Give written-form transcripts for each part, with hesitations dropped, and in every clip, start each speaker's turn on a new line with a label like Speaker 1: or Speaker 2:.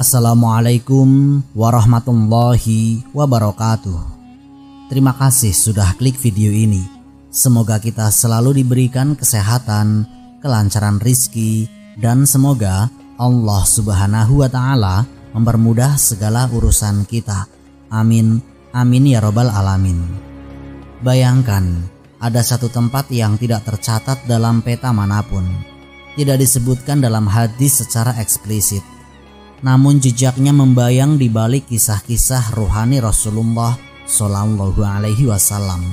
Speaker 1: Assalamualaikum warahmatullahi wabarakatuh. Terima kasih sudah klik video ini. Semoga kita selalu diberikan kesehatan, kelancaran rizki, dan semoga Allah Subhanahu wa Ta'ala mempermudah segala urusan kita. Amin, amin ya robbal alamin. Bayangkan, ada satu tempat yang tidak tercatat dalam peta manapun, tidak disebutkan dalam hadis secara eksplisit, namun jejaknya membayang di balik kisah-kisah ruhani Rasulullah Shallallahu Alaihi Wasallam.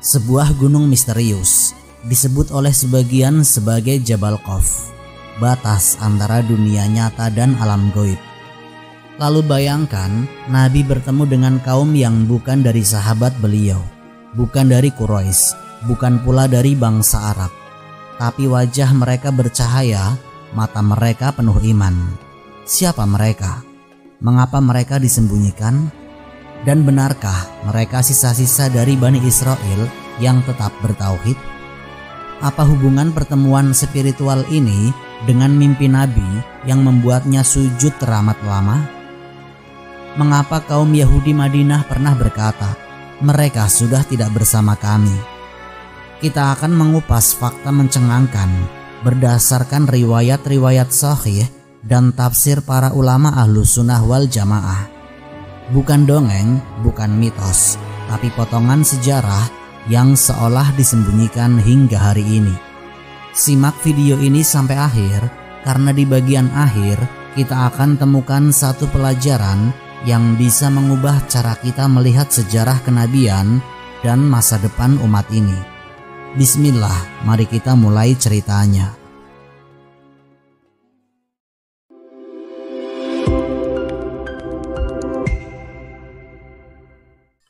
Speaker 1: Sebuah gunung misterius disebut oleh sebagian sebagai Jabal Qaf, batas antara dunia nyata dan alam gaib. Lalu bayangkan Nabi bertemu dengan kaum yang bukan dari sahabat beliau, bukan dari Quraisy, bukan pula dari bangsa Arab, tapi wajah mereka bercahaya, mata mereka penuh iman. Siapa mereka? Mengapa mereka disembunyikan? Dan benarkah mereka sisa-sisa dari Bani Israel yang tetap bertauhid? Apa hubungan pertemuan spiritual ini dengan mimpi Nabi yang membuatnya sujud teramat lama? Mengapa kaum Yahudi Madinah pernah berkata, mereka sudah tidak bersama kami? Kita akan mengupas fakta mencengangkan berdasarkan riwayat-riwayat sahih dan tafsir para ulama Ahlus Sunnah wal Jamaah. Bukan dongeng, bukan mitos, tapi potongan sejarah yang seolah disembunyikan hingga hari ini. Simak video ini sampai akhir, karena di bagian akhir kita akan temukan satu pelajaran yang bisa mengubah cara kita melihat sejarah kenabian dan masa depan umat ini. Bismillah, mari kita mulai ceritanya.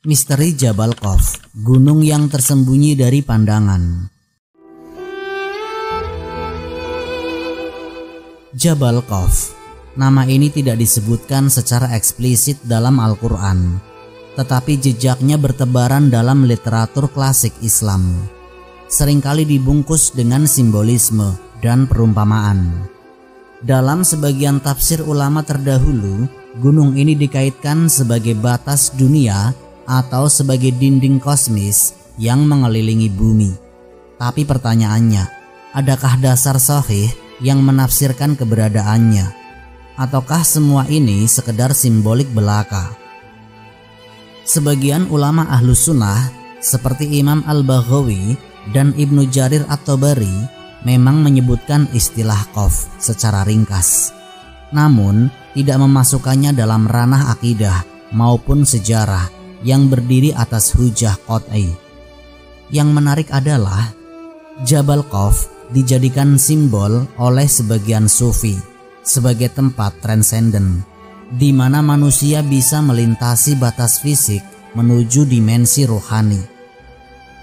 Speaker 1: Misteri Jabal Qaf, gunung yang tersembunyi dari pandangan. Jabal Qaf, nama ini tidak disebutkan secara eksplisit dalam Al-Quran, tetapi jejaknya bertebaran dalam literatur klasik Islam. Seringkali dibungkus dengan simbolisme dan perumpamaan. Dalam sebagian tafsir ulama terdahulu, gunung ini dikaitkan sebagai batas dunia atau sebagai dinding kosmis yang mengelilingi bumi. Tapi pertanyaannya, adakah dasar sahih yang menafsirkan keberadaannya? Ataukah semua ini sekedar simbolik belaka? Sebagian ulama Ahlus Sunnah seperti Imam Al-Baghawi dan Ibnu Jarir At-Tabari memang menyebutkan istilah Qaf secara ringkas, namun tidak memasukkannya dalam ranah akidah maupun sejarah yang berdiri atas hujah qat'i. Yang menarik adalah Jabal Qaf dijadikan simbol oleh sebagian sufi sebagai tempat transenden di mana manusia bisa melintasi batas fisik menuju dimensi rohani.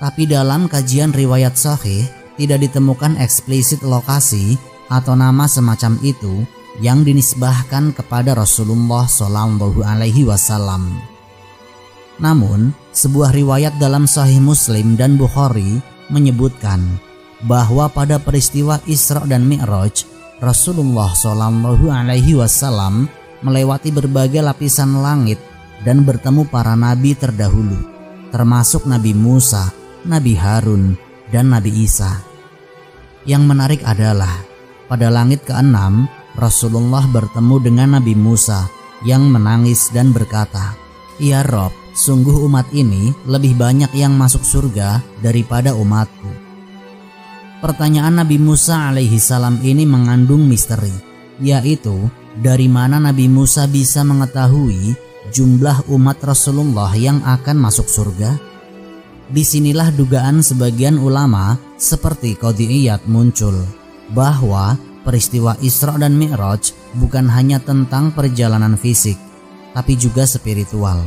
Speaker 1: Tapi dalam kajian riwayat sahih tidak ditemukan eksplisit lokasi atau nama semacam itu yang dinisbahkan kepada Rasulullah Shallallahu Alaihi Wasallam. Namun, sebuah riwayat dalam Sahih Muslim dan Bukhari menyebutkan bahwa pada peristiwa Isra dan Mi'raj, Rasulullah Shallallahu Alaihi Wasallam melewati berbagai lapisan langit dan bertemu para nabi terdahulu, termasuk Nabi Musa, Nabi Harun, dan Nabi Isa. Yang menarik adalah pada langit ke-6 Rasulullah bertemu dengan Nabi Musa yang menangis dan berkata, "Ya Rob, sungguh umat ini lebih banyak yang masuk surga daripada umatku." Pertanyaan Nabi Musa alaihi salam ini mengandung misteri, yaitu dari mana Nabi Musa bisa mengetahui jumlah umat Rasulullah yang akan masuk surga? Disinilah dugaan sebagian ulama seperti Qadhi Iyad muncul, bahwa peristiwa Isra dan Mi'raj bukan hanya tentang perjalanan fisik, tapi juga spiritual.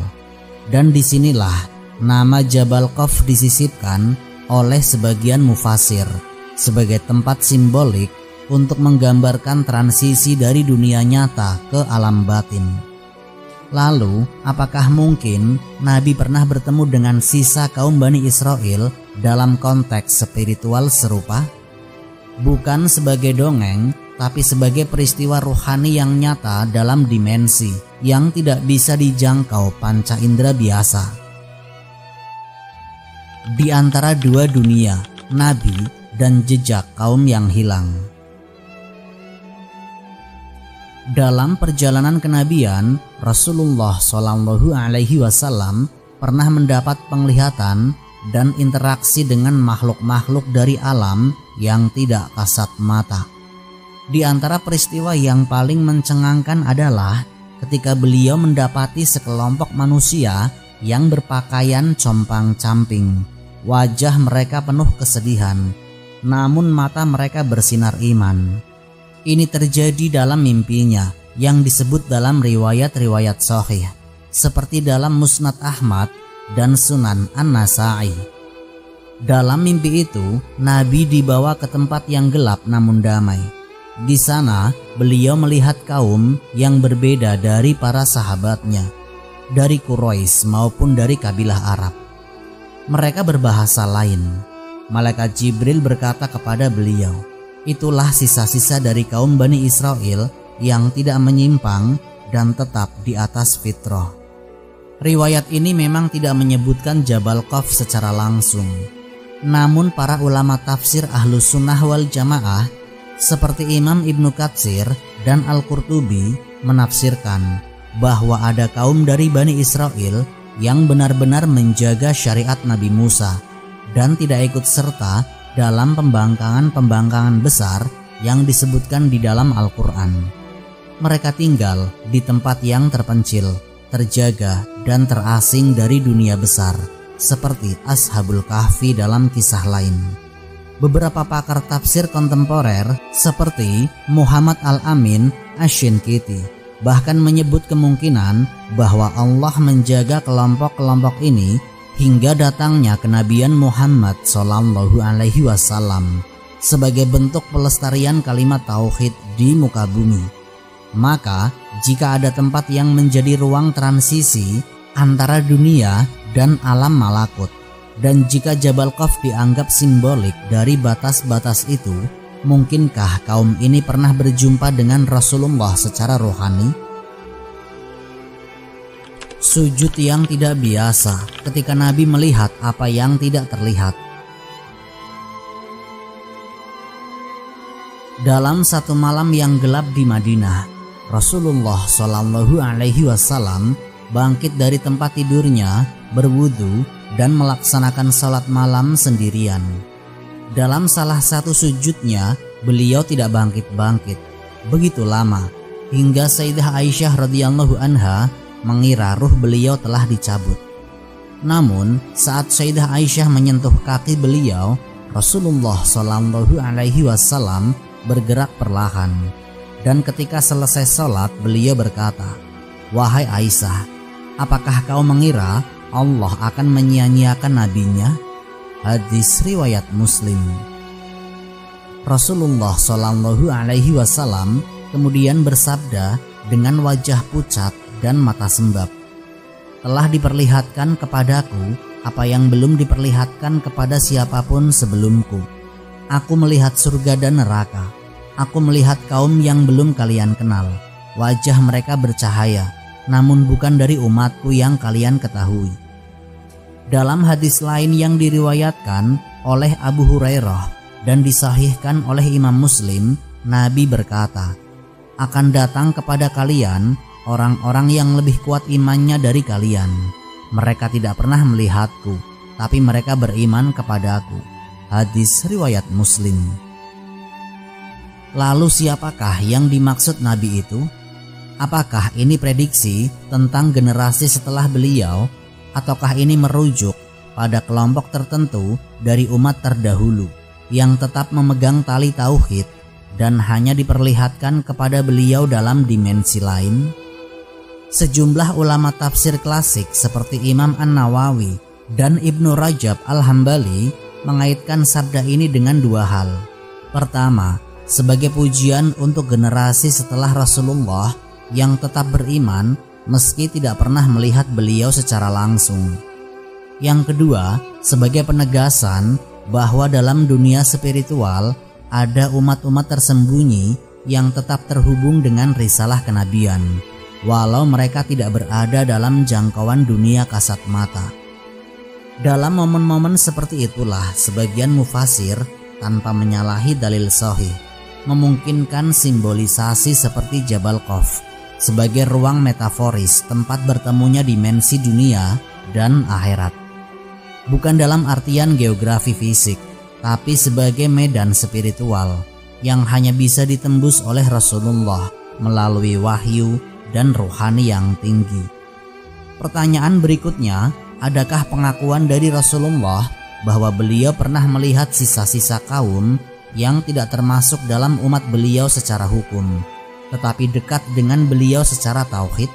Speaker 1: Dan disinilah nama Jabal Qaf disisipkan oleh sebagian mufasir sebagai tempat simbolik untuk menggambarkan transisi dari dunia nyata ke alam batin. Lalu, apakah mungkin Nabi pernah bertemu dengan sisa kaum Bani Israel dalam konteks spiritual serupa? Bukan sebagai dongeng, tapi sebagai peristiwa rohani yang nyata dalam dimensi yang tidak bisa dijangkau panca indera biasa. Di antara dua dunia, nabi dan jejak kaum yang hilang. Dalam perjalanan kenabian, Rasulullah SAW pernah mendapat penglihatan dan interaksi dengan makhluk-makhluk dari alam yang tidak kasat mata. Di antara peristiwa yang paling mencengangkan adalah ketika beliau mendapati sekelompok manusia yang berpakaian compang-camping. Wajah mereka penuh kesedihan, namun mata mereka bersinar iman. Ini terjadi dalam mimpinya yang disebut dalam riwayat-riwayat sahih, seperti dalam Musnad Ahmad dan Sunan An-Nasa'i. Dalam mimpi itu, Nabi dibawa ke tempat yang gelap namun damai. Di sana, beliau melihat kaum yang berbeda dari para sahabatnya, dari Quraisy maupun dari kabilah Arab. Mereka berbahasa lain. Malaikat Jibril berkata kepada beliau, "Itulah sisa-sisa dari kaum Bani Israel yang tidak menyimpang dan tetap di atas fitrah." Riwayat ini memang tidak menyebutkan Jabal Qaf secara langsung. Namun para ulama tafsir Ahlus Sunnah wal Jamaah seperti Imam Ibnu Katsir dan Al-Qurtubi menafsirkan bahwa ada kaum dari Bani Israel yang benar-benar menjaga syariat Nabi Musa dan tidak ikut serta dalam pembangkangan-pembangkangan besar yang disebutkan di dalam Al-Quran. Mereka tinggal di tempat yang terpencil, terjaga dan terasing dari dunia besar, seperti Ashabul Kahfi dalam kisah lain. Beberapa pakar tafsir kontemporer seperti Muhammad Al-Amin Asy-Syinkiti bahkan menyebut kemungkinan bahwa Allah menjaga kelompok-kelompok ini hingga datangnya kenabian Muhammad SAW sebagai bentuk pelestarian kalimat tauhid di muka bumi. Maka, jika ada tempat yang menjadi ruang transisi antara dunia dan alam malakut, dan jika Jabal Qaf dianggap simbolik dari batas-batas itu, mungkinkah kaum ini pernah berjumpa dengan Rasulullah secara rohani? Sujud yang tidak biasa ketika Nabi melihat apa yang tidak terlihat. Dalam satu malam yang gelap di Madinah, Rasulullah SAW bangkit dari tempat tidurnya, berwudu dan melaksanakan salat malam sendirian. Dalam salah satu sujudnya, beliau tidak bangkit-bangkit begitu lama hingga Sayyidah Aisyah radhiyallahu anha mengira ruh beliau telah dicabut. Namun saat Sayyidah Aisyah menyentuh kaki beliau, Rasulullah SAW bergerak perlahan. Dan ketika selesai sholat, beliau berkata, "Wahai Aisyah, apakah kau mengira Allah akan menyia-nyiakan nabinya?" Hadis riwayat Muslim. Rasulullah SAW kemudian bersabda dengan wajah pucat dan mata sembab, "Telah diperlihatkan kepadaku apa yang belum diperlihatkan kepada siapapun sebelumku. Aku melihat surga dan neraka. Aku melihat kaum yang belum kalian kenal. Wajah mereka bercahaya, namun bukan dari umatku yang kalian ketahui." Dalam hadis lain yang diriwayatkan oleh Abu Hurairah dan disahihkan oleh Imam Muslim, Nabi berkata, "Akan datang kepada kalian orang-orang yang lebih kuat imannya dari kalian. Mereka tidak pernah melihatku, tapi mereka beriman kepadaku." Hadis riwayat Muslim. Lalu siapakah yang dimaksud Nabi itu? Apakah ini prediksi tentang generasi setelah beliau, ataukah ini merujuk pada kelompok tertentu dari umat terdahulu yang tetap memegang tali tauhid dan hanya diperlihatkan kepada beliau dalam dimensi lain? Sejumlah ulama tafsir klasik seperti Imam An-Nawawi dan Ibnu Rajab Al-Hambali mengaitkan sabda ini dengan dua hal. Pertama, sebagai pujian untuk generasi setelah Rasulullah yang tetap beriman meski tidak pernah melihat beliau secara langsung. Yang kedua, sebagai penegasan bahwa dalam dunia spiritual ada umat-umat tersembunyi yang tetap terhubung dengan risalah kenabian, walau mereka tidak berada dalam jangkauan dunia kasat mata. Dalam momen-momen seperti itulah sebagian mufasir tanpa menyalahi dalil sahih memungkinkan simbolisasi seperti Jabal Qaf sebagai ruang metaforis tempat bertemunya dimensi dunia dan akhirat. Bukan dalam artian geografi fisik, tapi sebagai medan spiritual yang hanya bisa ditembus oleh Rasulullah melalui wahyu dan rohani yang tinggi. Pertanyaan berikutnya, adakah pengakuan dari Rasulullah bahwa beliau pernah melihat sisa-sisa kaum yang tidak termasuk dalam umat beliau secara hukum, tetapi dekat dengan beliau secara tauhid?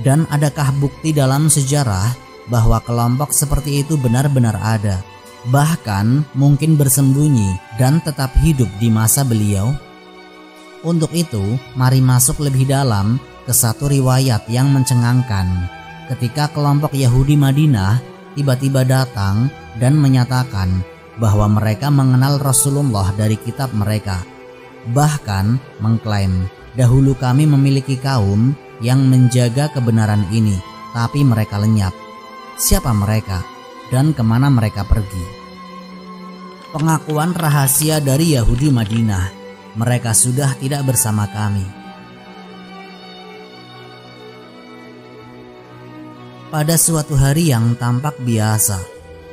Speaker 1: Dan adakah bukti dalam sejarah bahwa kelompok seperti itu benar-benar ada, bahkan mungkin bersembunyi dan tetap hidup di masa beliau? Untuk itu, mari masuk lebih dalam ke satu riwayat yang mencengangkan ketika kelompok Yahudi Madinah tiba-tiba datang dan menyatakan bahwa mereka mengenal Rasulullah dari kitab mereka. Bahkan mengklaim, dahulu kami memiliki kaum yang menjaga kebenaran ini, tapi mereka lenyap. Siapa mereka dan kemana mereka pergi? Pengakuan rahasia dari Yahudi Madinah, mereka sudah tidak bersama kami. Pada suatu hari yang tampak biasa,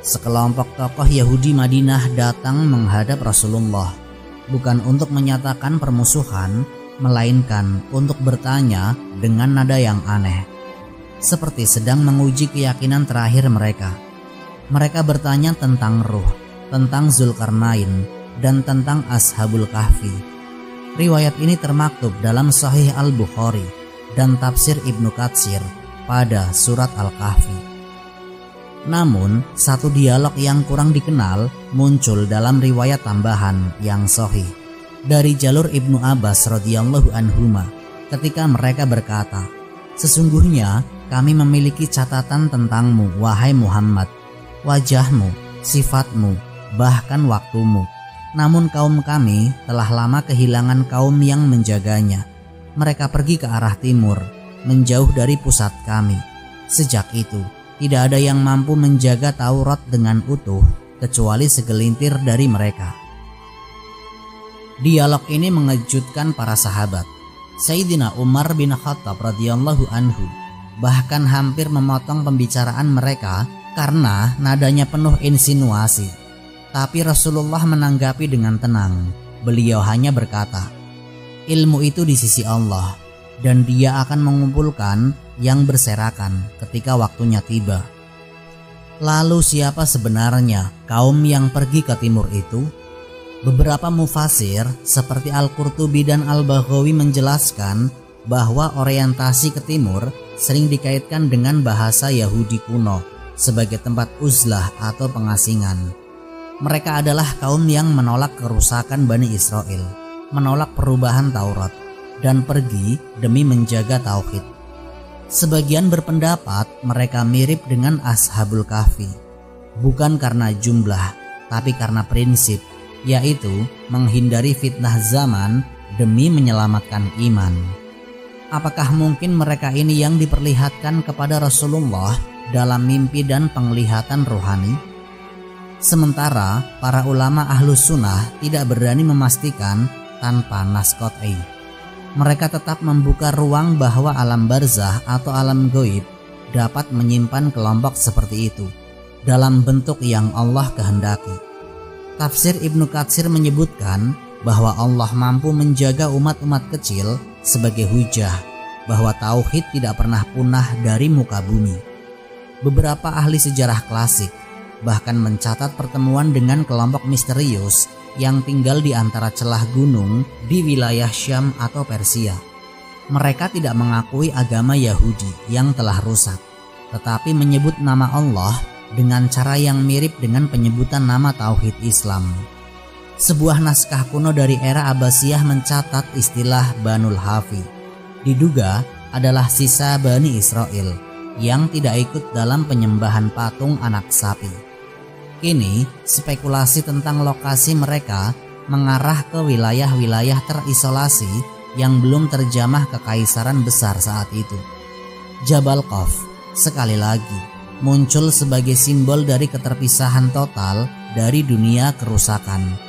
Speaker 1: sekelompok tokoh Yahudi Madinah datang menghadap Rasulullah, bukan untuk menyatakan permusuhan, melainkan untuk bertanya dengan nada yang aneh, seperti sedang menguji keyakinan terakhir mereka. Mereka bertanya tentang ruh, tentang Zulkarnain, dan tentang Ashabul Kahfi. Riwayat ini termaktub dalam Sahih Al-Bukhari dan tafsir Ibnu Katsir pada surat Al-Kahfi. Namun, satu dialog yang kurang dikenal muncul dalam riwayat tambahan yang sahih dari jalur Ibnu Abbas radhiyallahu anhuma ketika mereka berkata, "Sesungguhnya kami memiliki catatan tentangmu, wahai Muhammad, wajahmu, sifatmu, bahkan waktumu. Namun kaum kami telah lama kehilangan kaum yang menjaganya. Mereka pergi ke arah timur, menjauh dari pusat kami. Sejak itu, tidak ada yang mampu menjaga Taurat dengan utuh, kecuali segelintir dari mereka." Dialog ini mengejutkan para sahabat. Sayyidina Umar bin Khattab radhiyallahu anhu bahkan hampir memotong pembicaraan mereka karena nadanya penuh insinuasi. Tapi Rasulullah menanggapi dengan tenang. Beliau hanya berkata, "Ilmu itu di sisi Allah, dan Dia akan mengumpulkan yang berserakan ketika waktunya tiba." Lalu siapa sebenarnya kaum yang pergi ke timur itu? Beberapa mufasir seperti Al-Qurtubi dan Al-Baghawi menjelaskan bahwa orientasi ke timur sering dikaitkan dengan bahasa Yahudi kuno sebagai tempat uzlah atau pengasingan. Mereka adalah kaum yang menolak kerusakan Bani Israel, menolak perubahan Taurat, dan pergi demi menjaga tauhid. Sebagian berpendapat mereka mirip dengan Ashabul Kahfi, bukan karena jumlah, tapi karena prinsip, yaitu menghindari fitnah zaman demi menyelamatkan iman. Apakah mungkin mereka ini yang diperlihatkan kepada Rasulullah dalam mimpi dan penglihatan rohani? Sementara para ulama Ahlus Sunnah tidak berani memastikan tanpa nas qat'i. Mereka tetap membuka ruang bahwa alam barzah atau alam gaib dapat menyimpan kelompok seperti itu dalam bentuk yang Allah kehendaki. Tafsir Ibnu Katsir menyebutkan bahwa Allah mampu menjaga umat-umat kecil sebagai hujah bahwa tauhid tidak pernah punah dari muka bumi. Beberapa ahli sejarah klasik bahkan mencatat pertemuan dengan kelompok misterius yang tinggal di antara celah gunung di wilayah Syam atau Persia. Mereka tidak mengakui agama Yahudi yang telah rusak, tetapi menyebut nama Allah dengan cara yang mirip dengan penyebutan nama tauhid Islam. Sebuah naskah kuno dari era Abbasiyah mencatat istilah Banul Hafi. Diduga adalah sisa Bani Israel yang tidak ikut dalam penyembahan patung anak sapi. Kini, spekulasi tentang lokasi mereka mengarah ke wilayah-wilayah terisolasi yang belum terjamah kekaisaran besar saat itu. Jabal Qaf sekali lagi muncul sebagai simbol dari keterpisahan total dari dunia kerusakan,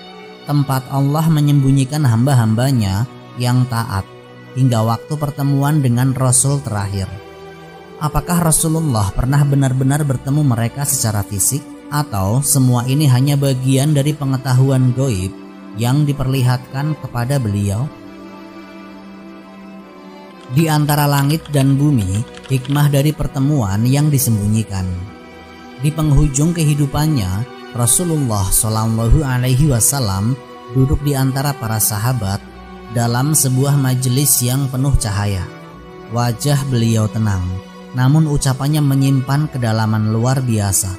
Speaker 1: tempat Allah menyembunyikan hamba-hambanya yang taat hingga waktu pertemuan dengan Rasul terakhir. Apakah Rasulullah pernah benar-benar bertemu mereka secara fisik, atau semua ini hanya bagian dari pengetahuan gaib yang diperlihatkan kepada beliau? Di antara langit dan bumi, hikmah dari pertemuan yang disembunyikan. Di penghujung kehidupannya, Rasulullah Shallallahu Alaihi Wasallam duduk di antara para sahabat dalam sebuah majelis yang penuh cahaya. Wajah beliau tenang, namun ucapannya menyimpan kedalaman luar biasa.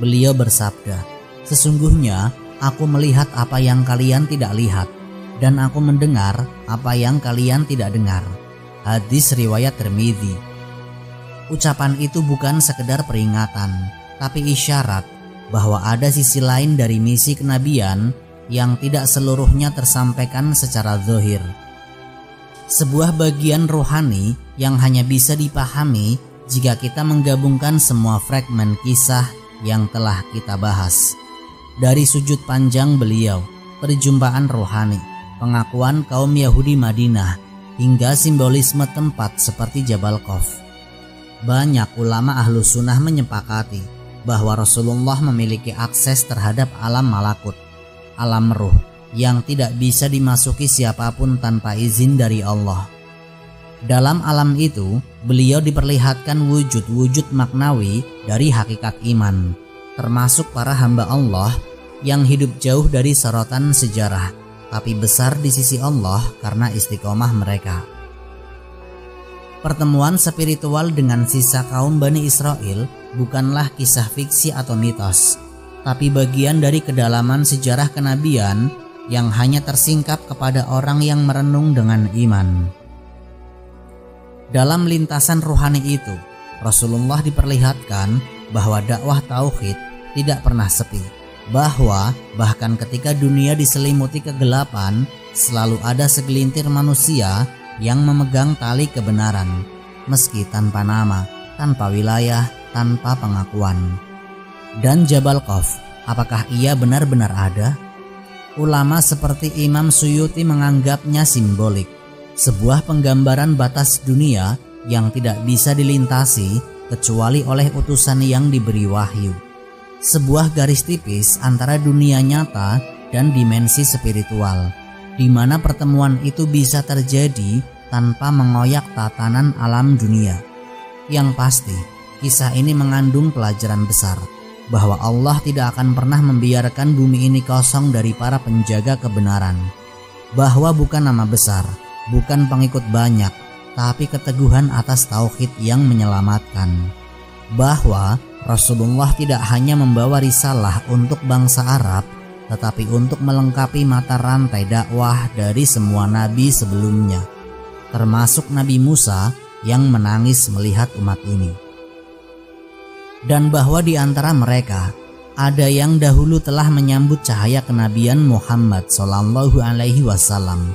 Speaker 1: Beliau bersabda, "Sesungguhnya aku melihat apa yang kalian tidak lihat, dan aku mendengar apa yang kalian tidak dengar." Hadis riwayat Tirmidzi. Ucapan itu bukan sekedar peringatan, tapi isyarat bahwa ada sisi lain dari misi kenabian yang tidak seluruhnya tersampaikan secara zahir. Sebuah bagian rohani yang hanya bisa dipahami jika kita menggabungkan semua fragmen kisah yang telah kita bahas. Dari sujud panjang beliau, perjumpaan rohani, pengakuan kaum Yahudi Madinah, hingga simbolisme tempat seperti Jabal Qaf. Banyak ulama ahlu sunnah menyepakati bahwa Rasulullah memiliki akses terhadap alam malakut, alam ruh, yang tidak bisa dimasuki siapapun tanpa izin dari Allah. Dalam alam itu, beliau diperlihatkan wujud-wujud maknawi dari hakikat iman, termasuk para hamba Allah yang hidup jauh dari sorotan sejarah, tapi besar di sisi Allah karena istiqomah mereka. Pertemuan spiritual dengan sisa kaum Bani Israel bukanlah kisah fiksi atau mitos, tapi bagian dari kedalaman sejarah kenabian yang hanya tersingkap kepada orang yang merenung dengan iman. Dalam lintasan rohani itu, Rasulullah diperlihatkan bahwa dakwah tauhid tidak pernah sepi, bahwa bahkan ketika dunia diselimuti kegelapan, selalu ada segelintir manusia yang memegang tali kebenaran, meski tanpa nama, tanpa wilayah, tanpa pengakuan. Dan Jabal Qaf, apakah ia benar-benar ada? Ulama seperti Imam Suyuti menganggapnya simbolik, sebuah penggambaran batas dunia yang tidak bisa dilintasi kecuali oleh utusan yang diberi wahyu. Sebuah garis tipis antara dunia nyata dan dimensi spiritual, di mana pertemuan itu bisa terjadi tanpa mengoyak tatanan alam dunia. Yang pasti, kisah ini mengandung pelajaran besar, bahwa Allah tidak akan pernah membiarkan bumi ini kosong dari para penjaga kebenaran, bahwa bukan nama besar, bukan pengikut banyak, tapi keteguhan atas tauhid yang menyelamatkan, bahwa Rasulullah tidak hanya membawa risalah untuk bangsa Arab, tetapi untuk melengkapi mata rantai dakwah dari semua nabi sebelumnya, termasuk Nabi Musa yang menangis melihat umat ini. Dan bahwa di antara mereka ada yang dahulu telah menyambut cahaya kenabian Muhammad Sallallahu Alaihi Wasallam,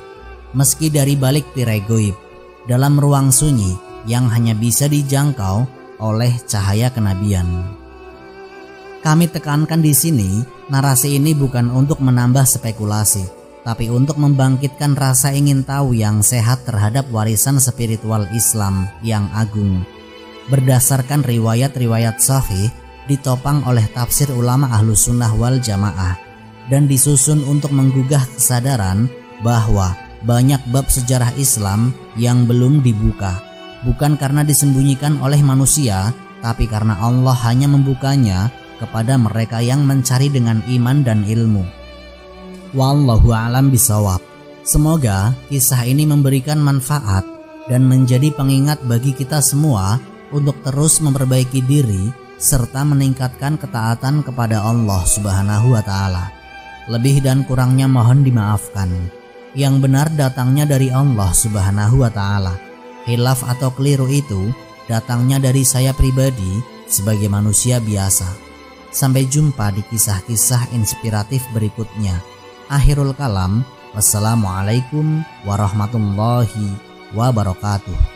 Speaker 1: meski dari balik tirai goib, dalam ruang sunyi yang hanya bisa dijangkau oleh cahaya kenabian. Kami tekankan di sini, narasi ini bukan untuk menambah spekulasi, tapi untuk membangkitkan rasa ingin tahu yang sehat terhadap warisan spiritual Islam yang agung. Berdasarkan riwayat-riwayat sahih, ditopang oleh tafsir ulama ahlu sunnah wal jamaah, dan disusun untuk menggugah kesadaran bahwa banyak bab sejarah Islam yang belum dibuka, bukan karena disembunyikan oleh manusia, tapi karena Allah hanya membukanya kepada mereka yang mencari dengan iman dan ilmu. Wallahu a'lam bishawab. Semoga kisah ini memberikan manfaat dan menjadi pengingat bagi kita semua untuk terus memperbaiki diri serta meningkatkan ketaatan kepada Allah Subhanahu wa Ta'ala. Lebih dan kurangnya mohon dimaafkan. Yang benar datangnya dari Allah Subhanahu wa Ta'ala. Khilaf atau keliru itu datangnya dari saya pribadi sebagai manusia biasa. Sampai jumpa di kisah-kisah inspiratif berikutnya. Akhirul kalam, wassalamualaikum warahmatullahi wabarakatuh.